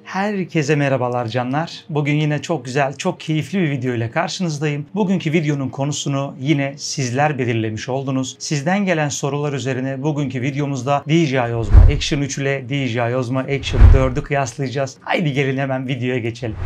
Herkese merhabalar canlar. Bugün yine çok güzel, çok keyifli bir video ile karşınızdayım. Bugünkü videonun konusunu yine sizler belirlemiş oldunuz. Sizden gelen sorular üzerine bugünkü videomuzda DJI Osmo Action 3 ile DJI Osmo Action 4'ü kıyaslayacağız. Haydi gelin hemen videoya geçelim.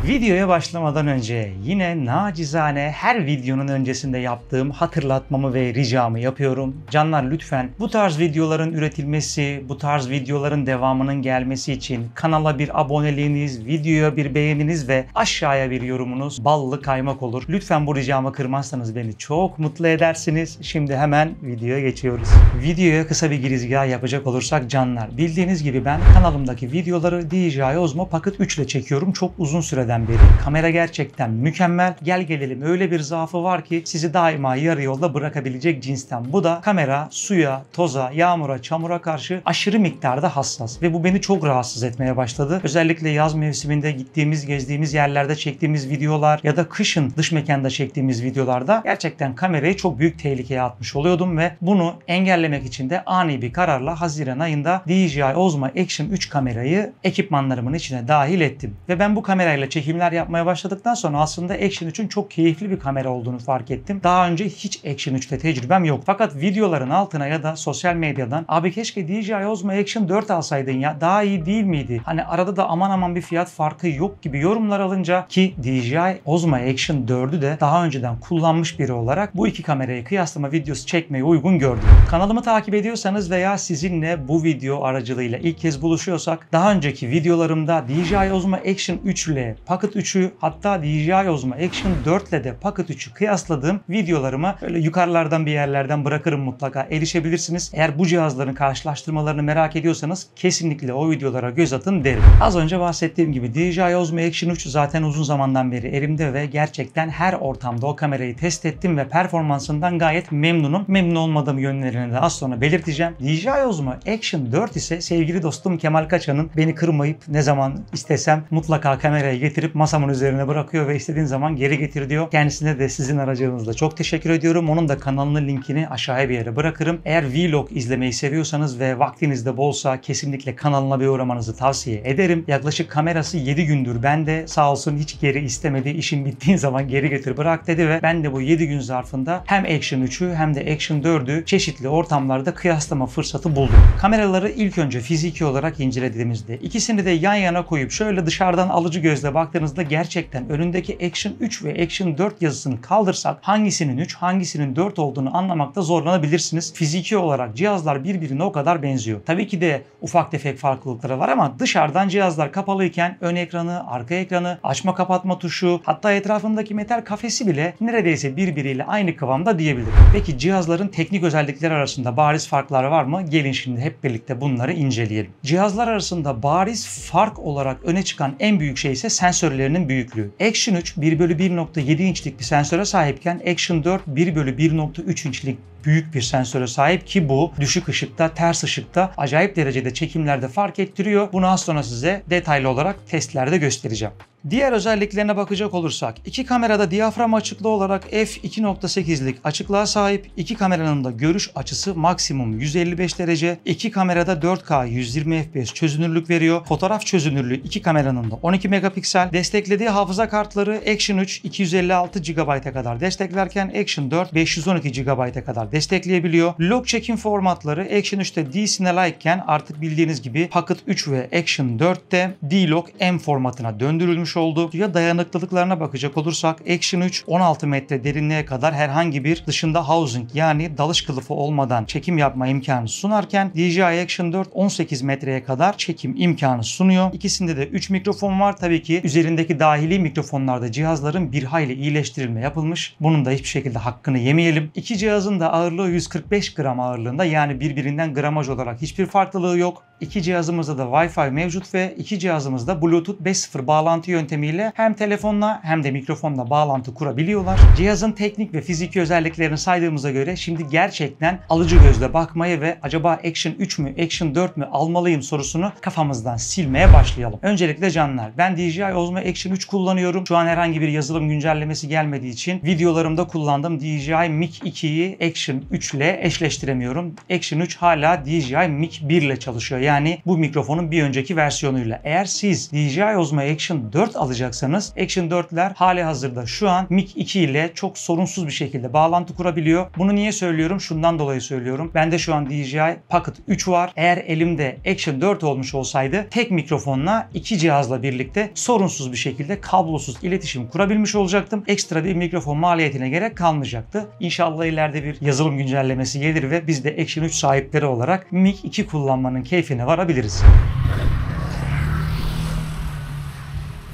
Videoya başlamadan önce yine nacizane her videonun öncesinde yaptığım hatırlatmamı ve ricamı yapıyorum. Canlar lütfen bu tarz videoların üretilmesi, bu tarz videoların devamının gelmesi için kanala bir aboneliğiniz, videoya bir beğeniniz ve aşağıya bir yorumunuz ballı kaymak olur. Lütfen bu ricamı kırmazsanız beni çok mutlu edersiniz. Şimdi hemen videoya geçiyoruz. Videoya kısa bir girizgah yapacak olursak canlar, bildiğiniz gibi ben kanalımdaki videoları DJI Osmo Pocket 3 ile çekiyorum. Çok uzun süreden beri. Kamera gerçekten mükemmel. Gel gelelim öyle bir zaafı var ki sizi daima yarı yolda bırakabilecek cinsten. Bu da kamera suya, toza, yağmura, çamura karşı aşırı miktarda hassas ve bu beni çok rahatsız etmeye başladı. Özellikle yaz mevsiminde gittiğimiz, gezdiğimiz yerlerde çektiğimiz videolar ya da kışın dış mekanda çektiğimiz videolarda gerçekten kamerayı çok büyük tehlikeye atmış oluyordum ve bunu engellemek için de ani bir kararla Haziran ayında DJI Osmo Action 3 kamerayı ekipmanlarımın içine dahil ettim. Ve ben bu kamerayla çekimler yapmaya başladıktan sonra aslında Action 3'ün çok keyifli bir kamera olduğunu fark ettim. Daha önce hiç Action 3'te tecrübem yok. Fakat videoların altına ya da sosyal medyadan abi keşke DJI Osmo Action 4 alsaydın ya daha iyi değil miydi? Hani arada da aman aman bir fiyat farkı yok gibi yorumlar alınca ki DJI Osmo Action 4'ü de daha önceden kullanmış biri olarak bu iki kamerayı kıyaslama videosu çekmeyi uygun gördüm. Kanalımı takip ediyorsanız veya sizinle bu video aracılığıyla ilk kez buluşuyorsak daha önceki videolarımda DJI Osmo Action 3 ile Pocket 3'ü hatta DJI Osmo Action 4 ile de Pocket 3'ü kıyasladığım videolarımı böyle yukarılardan bir yerlerden bırakırım, mutlaka erişebilirsiniz. Eğer bu cihazların karşılaştırmalarını merak ediyorsanız kesinlikle o videolara göz atın derim. Az önce bahsettiğim gibi DJI Osmo Action 3 zaten uzun zamandan beri elimde ve gerçekten her ortamda o kamerayı test ettim ve performansından gayet memnunum. Memnun olmadığım yönlerini de az sonra belirteceğim. DJI Osmo Action 4 ise sevgili dostum Kemal Kaçan'ın beni kırmayıp ne zaman istesem mutlaka kamerayı getirip masamın üzerine bırakıyor ve istediğin zaman geri getir diyor. Kendisine de sizin aracılığınızla çok teşekkür ediyorum. Onun da kanalının linkini aşağıya bir yere bırakırım. Eğer vlog izlemeyi seviyorsanız ve vaktiniz de bolsa kesinlikle kanalına bir uğramanızı tavsiye ederim. Yaklaşık kamerası 7 gündür bende, sağ olsun hiç geri istemedi. İşin bittiğin zaman geri getir bırak dedi ve ben de bu 7 gün zarfında hem Action 3'ü hem de Action 4'ü çeşitli ortamlarda kıyaslama fırsatı buldum. Kameraları ilk önce fiziki olarak incelediğimizde ikisini de yan yana koyup şöyle dışarıdan alıcı gözle baktığınızda gerçekten önündeki Action 3 ve Action 4 yazısını kaldırsak hangisinin 3 hangisinin 4 olduğunu anlamakta zorlanabilirsiniz. Fiziki olarak cihazlar birbirine o kadar benziyor. Tabii ki de ufak tefek farklılıkları var ama dışarıdan cihazlar kapalıyken ön ekranı, arka ekranı, açma kapatma tuşu, hatta etrafındaki metal kafesi bile neredeyse birbiriyle aynı kıvamda diyebilirim. Peki cihazların teknik özellikleri arasında bariz farklar var mı? Gelin şimdi hep birlikte bunları inceleyelim. Cihazlar arasında bariz fark olarak öne çıkan en büyük şey ise sensörlerinin büyüklüğü. Action 3 1/1.7 inçlik bir sensöre sahipken Action 4 1/1.3 inçlik büyük bir sensöre sahip ki bu düşük ışıkta, ters ışıkta acayip derecede çekimlerde fark ettiriyor. Bunu az sonra size detaylı olarak testlerde göstereceğim. Diğer özelliklerine bakacak olursak iki kamerada diyafram açıklığı olarak f2.8'lik açıklığa sahip. İki kameranın da görüş açısı maksimum 155 derece. İki kamerada 4K 120 FPS çözünürlük veriyor. Fotoğraf çözünürlüğü iki kameranın da 12 megapiksel. Desteklediği hafıza kartları Action 3 256 GB'a kadar desteklerken Action 4 512 GB'a kadar destekleyebiliyor. Log çekim formatları Action 3'te D-Cine iken artık bildiğiniz gibi Pocket 3 ve Action 4'te D-Log M formatına döndürülmüş oldu. Suya dayanıklılıklarına bakacak olursak Action 3 16 metre derinliğe kadar herhangi bir dışında housing yani dalış kılıfı olmadan çekim yapma imkanı sunarken DJI Action 4 18 metreye kadar çekim imkanı sunuyor. İkisinde de 3 mikrofon var. Tabii ki üzerindeki dahili mikrofonlarda cihazların bir hayli iyileştirilme yapılmış. Bunun da hiçbir şekilde hakkını yemeyelim. İki cihazın da ağırlığı 145 gram ağırlığında, yani birbirinden gramaj olarak hiçbir farklılığı yok. İki cihazımızda da Wi-Fi mevcut ve iki cihazımızda Bluetooth 5.0 bağlantı yöntemiyle hem telefonla hem de mikrofonla bağlantı kurabiliyorlar. Cihazın teknik ve fiziki özelliklerini saydığımıza göre şimdi gerçekten alıcı gözle bakmayı ve acaba Action 3 mü, Action 4 mü almalıyım sorusunu kafamızdan silmeye başlayalım. Öncelikle canlar, ben DJI Osmo Action 3 kullanıyorum. Şu an herhangi bir yazılım güncellemesi gelmediği için videolarımda kullandığım DJI Mic 2'yi Action 3 ile eşleştiremiyorum. Action 3 hala DJI Mic 1 ile çalışıyor. Yani bu mikrofonun bir önceki versiyonuyla. Eğer siz DJI Osmo Action 4 alacaksanız Action 4'ler hali hazırda şu an Mic 2 ile çok sorunsuz bir şekilde bağlantı kurabiliyor. Bunu niye söylüyorum? Şundan dolayı söylüyorum. Bende şu an DJI Pocket 3 var. Eğer elimde Action 4 olmuş olsaydı tek mikrofonla iki cihazla birlikte sorunsuz bir şekilde kablosuz iletişim kurabilmiş olacaktım. Ekstra bir mikrofon maliyetine gerek kalmayacaktı. İnşallah ileride bir yazılım güncellemesi gelir ve biz de Action 3 sahipleri olarak Mic 2 kullanmanın keyfine varabiliriz.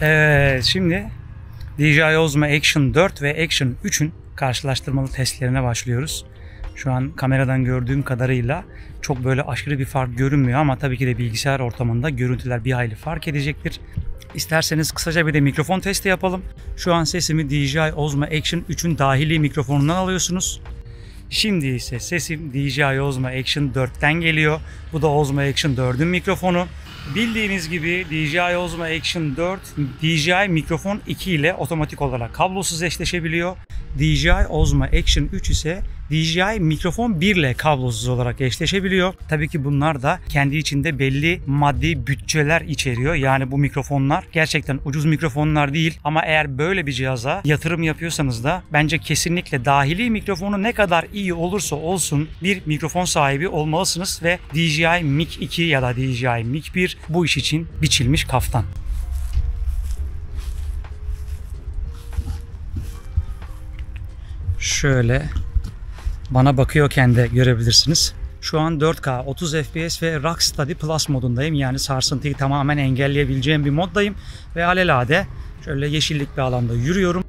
Evet, şimdi DJI Osmo Action 4 ve Action 3'ün karşılaştırmalı testlerine başlıyoruz. Şu an kameradan gördüğüm kadarıyla çok böyle aşırı bir fark görünmüyor ama tabii ki de bilgisayar ortamında görüntüler bir hayli fark edecektir. İsterseniz kısaca bir de mikrofon testi yapalım. Şu an sesimi DJI Osmo Action 3'ün dahili mikrofonundan alıyorsunuz. Şimdi ise sesim DJI Osmo Action 4'ten geliyor. Bu da Osmo Action 4'ün mikrofonu. Bildiğiniz gibi DJI Osmo Action 4 DJI mikrofon 2 ile otomatik olarak kablosuz eşleşebiliyor. DJI Osmo Action 3 ise DJI mikrofon 1 ile kablosuz olarak eşleşebiliyor. Tabii ki bunlar da kendi içinde belli maddi bütçeler içeriyor. Yani bu mikrofonlar gerçekten ucuz mikrofonlar değil ama eğer böyle bir cihaza yatırım yapıyorsanız da bence kesinlikle dahili mikrofonu ne kadar iyi olursa olsun bir mikrofon sahibi olmalısınız ve DJI Mic 2 ya da DJI Mic 1 bu iş için biçilmiş kaftan. Şöyle bana bakıyorken de görebilirsiniz. Şu an 4K 30 FPS ve Rocksteady Plus modundayım. Yani sarsıntıyı tamamen engelleyebileceğim bir moddayım. Ve alelade şöyle yeşillik bir alanda yürüyorum.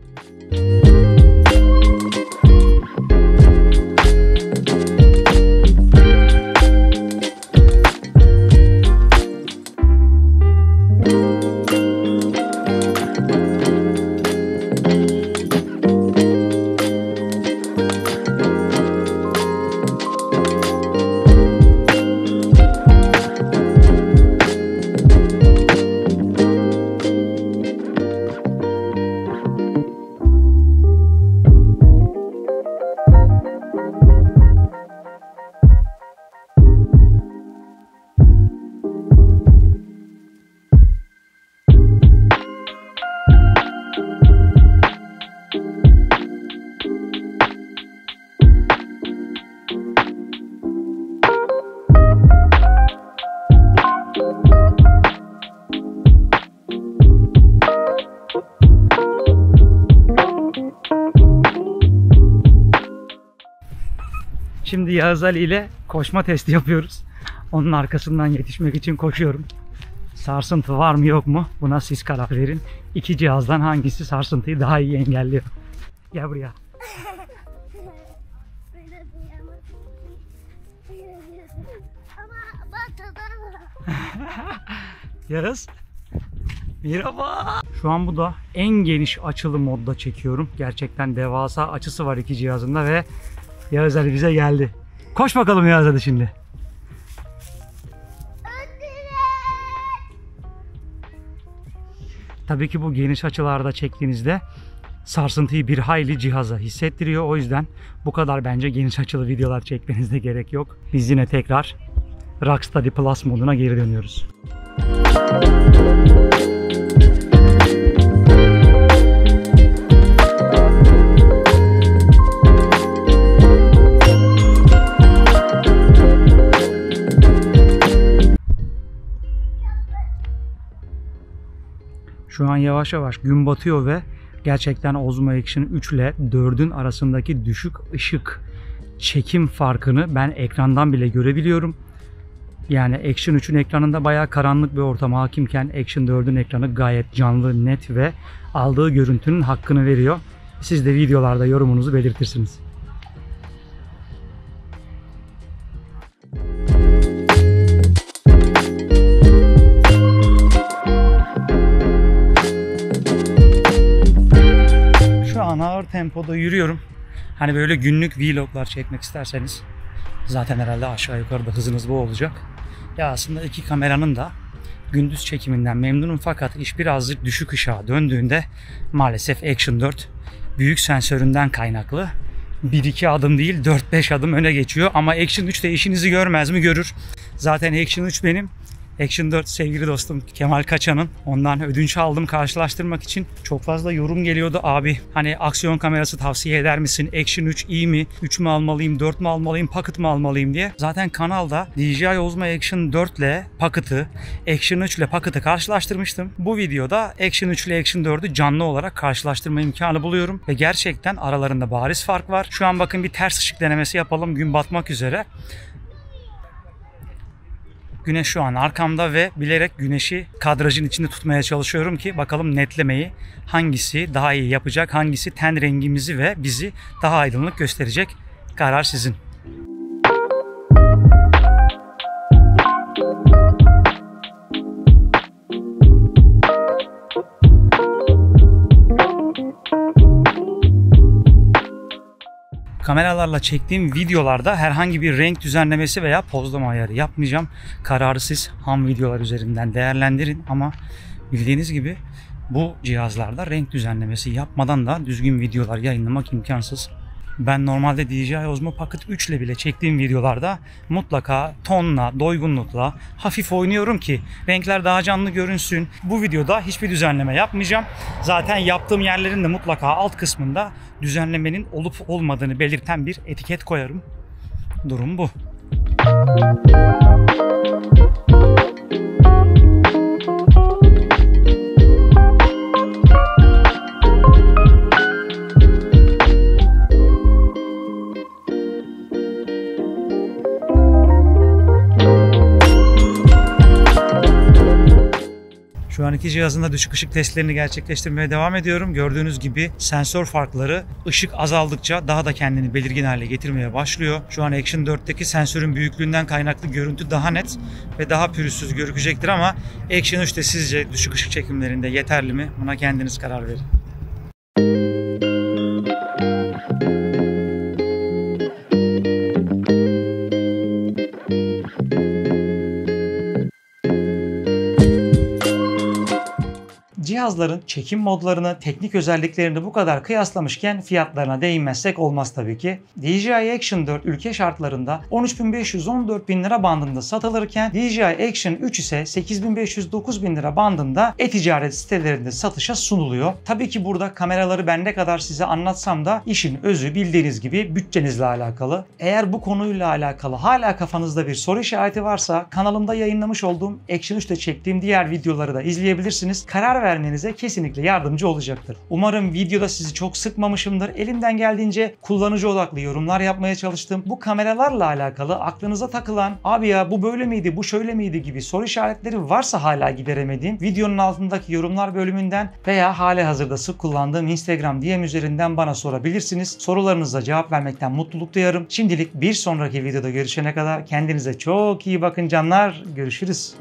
Şimdi Yağız Ali ile koşma testi yapıyoruz. Onun arkasından yetişmek için koşuyorum. Sarsıntı var mı yok mu? Buna siz karar verin. İki cihazdan hangisi sarsıntıyı daha iyi engelliyor? Gel buraya. Yağız. Merhaba. Şu an bu da en geniş açılı modda çekiyorum. Gerçekten devasa açısı var iki cihazında ve Yağız Ali bize geldi. Koş bakalım Yağız Ali şimdi. Tabii ki bu geniş açılarda çektiğinizde sarsıntıyı bir hayli cihaza hissettiriyor. O yüzden bu kadar bence geniş açılı videolar çekmenize gerek yok. Biz yine tekrar Rocksteady Plus moduna geri dönüyoruz. Şu an yavaş yavaş gün batıyor ve gerçekten Osmo Action 3 ile 4'ün arasındaki düşük ışık çekim farkını ben ekrandan bile görebiliyorum. Yani Action 3'ün ekranında bayağı karanlık bir ortam hakimken Action 4'ün ekranı gayet canlı, net ve aldığı görüntünün hakkını veriyor. Siz de videolarda yorumunuzu belirtirsiniz. an ağır tempoda yürüyorum. Hani böyle günlük vloglar çekmek isterseniz zaten herhalde aşağı yukarı da hızınız bu olacak. Ya aslında iki kameranın da gündüz çekiminden memnunum fakat iş birazcık düşük ışığa döndüğünde maalesef Action 4 büyük sensöründen kaynaklı 1-2 adım değil 4-5 adım öne geçiyor ama Action 3 de işinizi görmez mi? Görür. Zaten Action 3 benim. Action 4 sevgili dostum Kemal Kaçan'ın, ondan ödünç aldım karşılaştırmak için. Çok fazla yorum geliyordu, abi hani aksiyon kamerası tavsiye eder misin? Action 3 iyi mi? 3 mü almalıyım, 4 mü almalıyım, Pocket mı almalıyım diye. Zaten kanalda DJI Osmo Action 4 ile Pocket'ı, Action 3 ile Pocket'ı karşılaştırmıştım. Bu videoda Action 3 ile Action 4'ü canlı olarak karşılaştırma imkanı buluyorum ve gerçekten aralarında bariz fark var. Şu an bakın bir ters ışık denemesi yapalım, gün batmak üzere. Güneş şu an arkamda ve bilerek güneşi kadrajın içinde tutmaya çalışıyorum ki bakalım netlemeyi hangisi daha iyi yapacak, hangisi ten rengimizi ve bizi daha aydınlık gösterecek. Karar sizin. Kameralarla çektiğim videolarda herhangi bir renk düzenlemesi veya pozlama ayarı yapmayacağım. Kararı siz ham videolar üzerinden değerlendirin ama bildiğiniz gibi bu cihazlarda renk düzenlemesi yapmadan da düzgün videolar yayınlamak imkansız. Ben normalde DJI Osmo Pocket 3 ile bile çektiğim videolarda mutlaka tonla, doygunlukla hafif oynuyorum ki renkler daha canlı görünsün. Bu videoda hiçbir düzenleme yapmayacağım. Zaten yaptığım yerlerin de mutlaka alt kısmında düzenlemenin olup olmadığını belirten bir etiket koyarım. Durum bu. Şu an iki cihazın da düşük ışık testlerini gerçekleştirmeye devam ediyorum. Gördüğünüz gibi sensör farkları ışık azaldıkça daha da kendini belirgin hale getirmeye başlıyor. Şu an Action 4'teki sensörün büyüklüğünden kaynaklı görüntü daha net ve daha pürüzsüz gözükecektir ama Action 3'te sizce düşük ışık çekimlerinde yeterli mi? Buna kendiniz karar verin. Cihazların çekim modlarını, teknik özelliklerini bu kadar kıyaslamışken fiyatlarına değinmezsek olmaz tabii ki. DJI Action 4 ülke şartlarında 13.500-14.000 lira bandında satılırken DJI Action 3 ise 8.500-9.000 lira bandında e-ticaret sitelerinde satışa sunuluyor. Tabii ki burada kameraları ben ne kadar size anlatsam da işin özü bildiğiniz gibi bütçenizle alakalı. Eğer bu konuyla alakalı hala kafanızda bir soru işareti varsa kanalımda yayınlamış olduğum Action 3'te çektiğim diğer videoları da izleyebilirsiniz. Karar vermenize kesinlikle yardımcı olacaktır. Umarım videoda sizi çok sıkmamışımdır. Elimden geldiğince kullanıcı odaklı yorumlar yapmaya çalıştım. Bu kameralarla alakalı aklınıza takılan, abi ya bu böyle miydi, bu şöyle miydi gibi soru işaretleri varsa hala gideremediğim, videonun altındaki yorumlar bölümünden veya halihazırda sık kullandığım Instagram DM üzerinden bana sorabilirsiniz. Sorularınıza cevap vermekten mutluluk duyarım. Şimdilik bir sonraki videoda görüşene kadar kendinize çok iyi bakın canlar. Görüşürüz.